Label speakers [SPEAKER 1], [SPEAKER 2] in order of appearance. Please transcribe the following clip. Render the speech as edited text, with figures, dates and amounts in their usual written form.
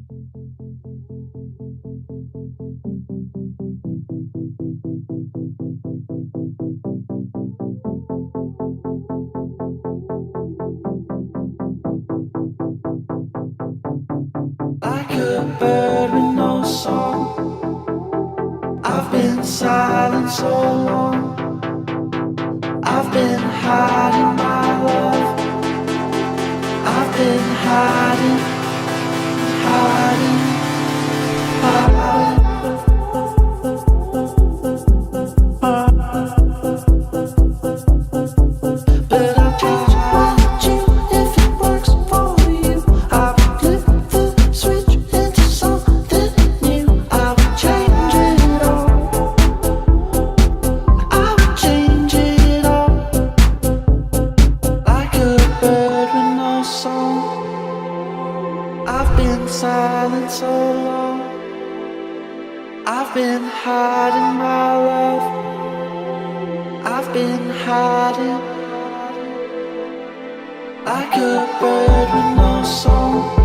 [SPEAKER 1] Like a bird with no song, I've been silent so long. I've been hiding my love. I've been hiding, hiding, hiding. But I'll change you if it works for you. I'll flip the switch into something new. I will change it all. I will change it all. Like a bird with no song, I've been silent so long. I've been hiding my love. I've been hiding like a bird with no song.